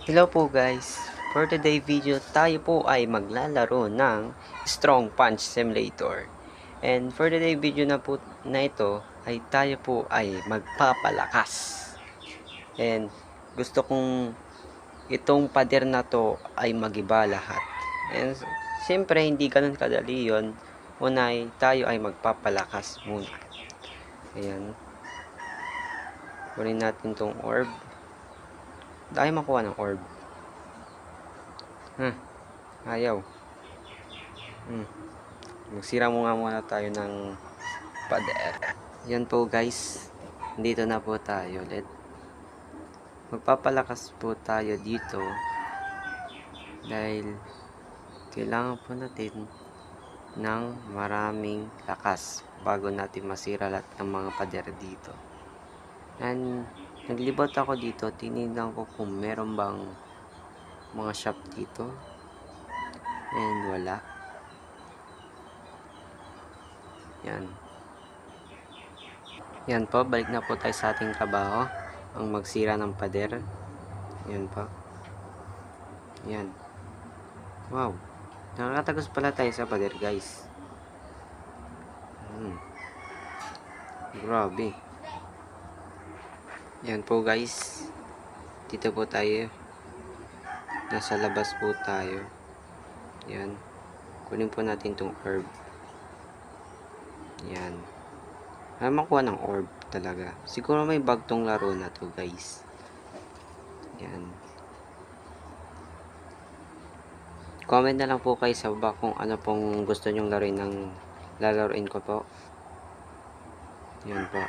Hello po guys! For today video, tayo po ay maglalaro ng Strong Punch Simulator. And for today video na ito, ay tayo po ay magpapalakas. And gusto kong itong pader na to ay magiba lahat. And siyempre hindi ganun kadali yun. Unay, tayo ay magpapalakas muna. Ayan. Kunin natin tong orb. Tayo makuha ng orb. Ayaw. Magsira muna tayo ng pader. Yan po guys. Dito na po tayo ulit. Magpapalakas po tayo dito. Dahil kailangan po natin ng maraming lakas bago natin masira lahat ng mga pader dito. And naglibot ako dito. Tinignan ko kung meron bang mga shop dito. And wala. Yan po, balik na po tayo sa ating trabaho. Ang magsira ng pader. Yan po. Yan. Wow. Nakakatagos pala tayo sa pader guys. Grabe. Yan po guys. Dito po tayo. Nasa labas po tayo. Yan. Kunin po natin tong herb. Yan. Ay makuha ng orb talaga. Siguro may bug tong laro na to guys. Yan. Comment na lang po kayo sa baba kung ano pong gusto nyong laruin ng lalaruin ko po. Yan po.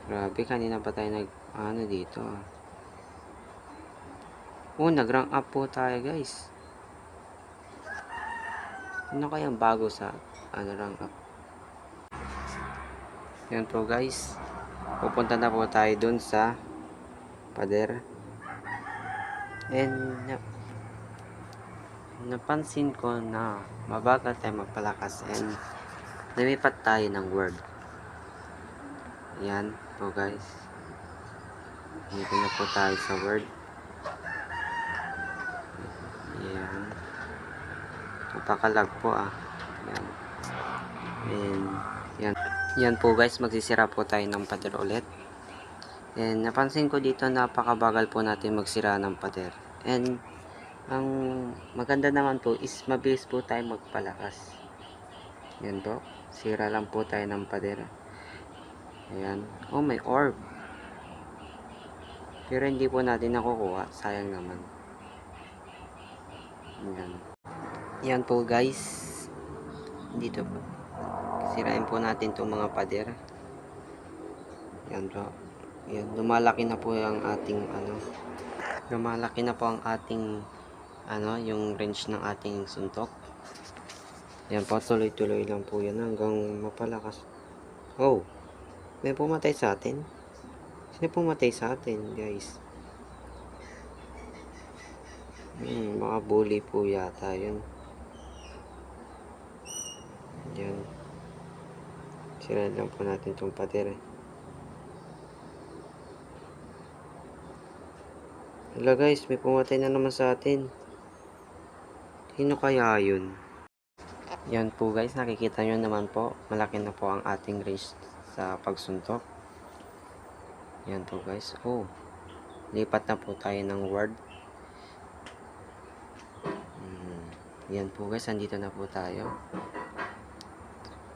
Grabe, kanina pa tayo dito. Nag-rank up po tayo guys. Ano kayang bago sa rank up? Yan po guys. Pupunta na po tayo dun sa pader. And napansin ko na mabagal tayo magpalakas and lumipat tayo ng word. Yan po guys. Dito na po tayo sa word. Yan. Napakalag po Yan. And yan po guys, magsisira po tayo ng pader ulit. And napansin ko dito napakabagal po natin magsira ng pader. And ang maganda naman po is mabilis po tayo magpalakas. Yan po. Sira lang po tayo ng pader. Ayan. May orb. Pero hindi po natin nakukuha. Sayang naman. Ayan. Yan po guys. Dito po. Sirain po natin itong mga pader. Yan po. Yan. Lumalaki na po ang ating lumalaki na po ang ating yung range ng ating suntok. Yan po. Tuloy-tuloy lang po yan hanggang mapalakas. May pumatay sa atin. Sino pumatay sa atin guys? Baka bully po yata yun. Yan. Sira lang po natin itong pader. Hello guys, may pumatay na naman sa atin. Sino kaya yun? Yan po guys, nakikita nyo naman po. Malaki na po ang ating range sa pagsuntok. Yan po guys. Lipat na po tayo ng ward. Yan po guys, andito na po tayo.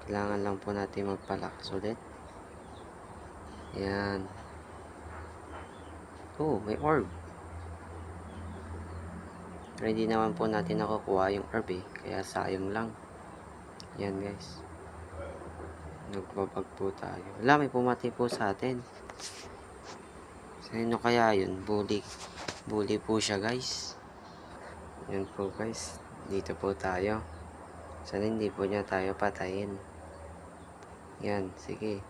Kailangan lang po natin magpalakas ulit. Yan. May orb. Pero hindi naman po natin nakukuha yung orb kaya sayang lang. Yan guys. Nagbabag po tayo. Wala, may pumatay po sa atin. Sino kaya yun? Bully po siya guys. Yan po guys. Dito po tayo. Sana hindi po niya tayo patayin. Yan, sige.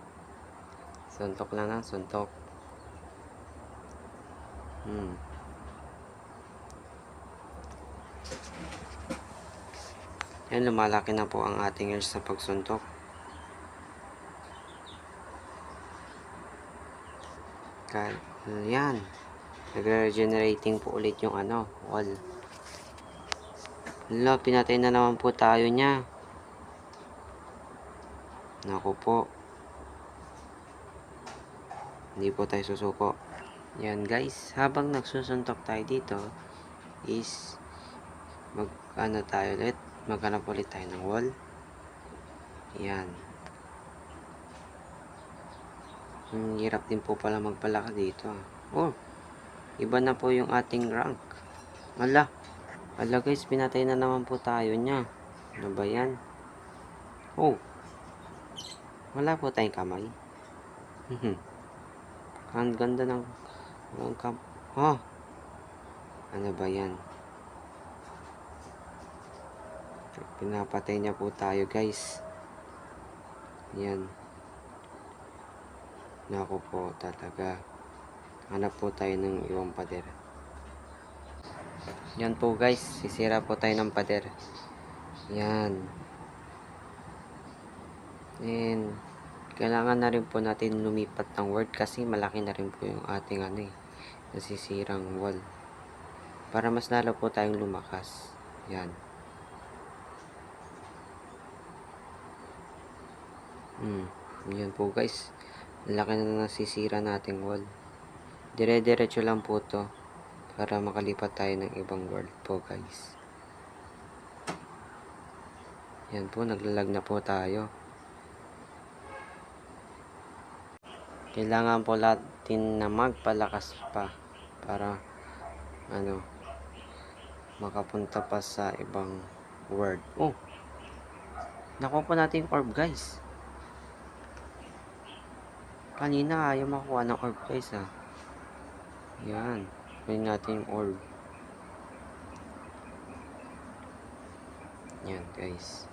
Suntok lang ng suntok. Yan, lumalaki na po ang ating range sa pagsuntok. Yan. Nagre-regenerating po ulit yung wall. Hala, pinatay na naman po tayo niya. Naku po. Hindi po tayo susuko. Yan guys, habang nagsusuntok tayo dito is maghanap ulit tayo ng wall. Yan. Hirap din po pala magpalaki dito. Oh, iba na po yung ating rank. Ala guys, pinatay na naman po tayo niya. Ano ba yan? Oh, wala po tayong kamay. Ang ganda ng oh, ano ba yan? Pinapatay niya po tayo guys. Yan. Naku po talaga. Hanap po tayo ng ibang pader. Yan po guys, sisira po tayo ng pader. Yan. And kailangan na rin po natin lumipat ng word kasi malaki na rin po yung ating nasisirang wall. Para mas lalo po tayong lumakas. Yan. Yan po guys. Laki na nasisira nating wall. Dire-diretso lang po to para makalipat tayo ng ibang world po guys. Yan po, naglalag na po tayo. Kailangan po natin na magpalakas pa para makapunta pa sa ibang world. Oh, nakuha po natin yung orb guys. Kanina ayaw makuha ng orb guys Yan, kunin natin yung orb. Yan guys.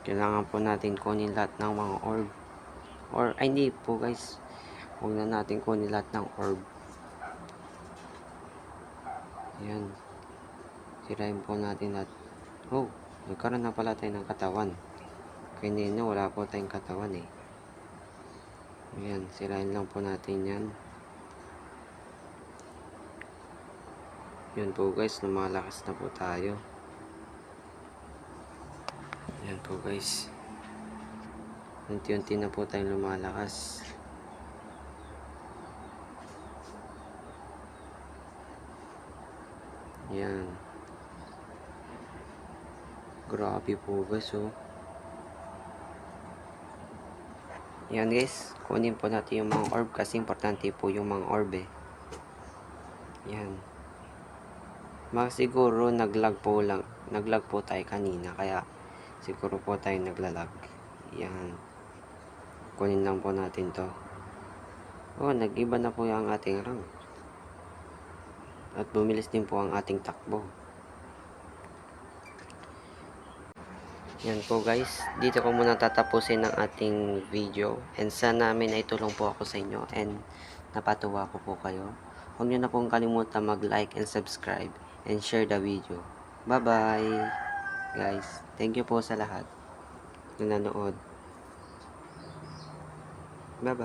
Kailangan po natin kunin lahat ng mga orb. Or, ay hindi po guys. Huwag na natin kunin lahat ng orb. Yan. Sirain po natin lahat. Oh, nagkaroon na pala tayo ng katawan. Kanina wala po tayong katawan Ayan, sirain lang po natin yan. Yan po guys, lumalakas na po tayo. Yan po guys. Unti-unti na po tayong lumalakas. Yan. Grabe po guys Yan guys, kunin po natin yung mga orb kasi importante po yung mga orb Yan. Siguro naglag po tayo kanina kaya siguro po tayo naglalag. Yan. Kunin lang po natin to. Oh, nag-iba na po yung ating rank. At bumilis din po ang ating takbo. Yan po guys, dito ko muna tatapusin ang ating video and sana may naitulong po ako sa inyo and napatuwa ko po kayo. Huwag nyo na pong kalimutan mag-like and subscribe and share the video. Bye bye guys, thank you po sa lahat na nanood. Bye bye.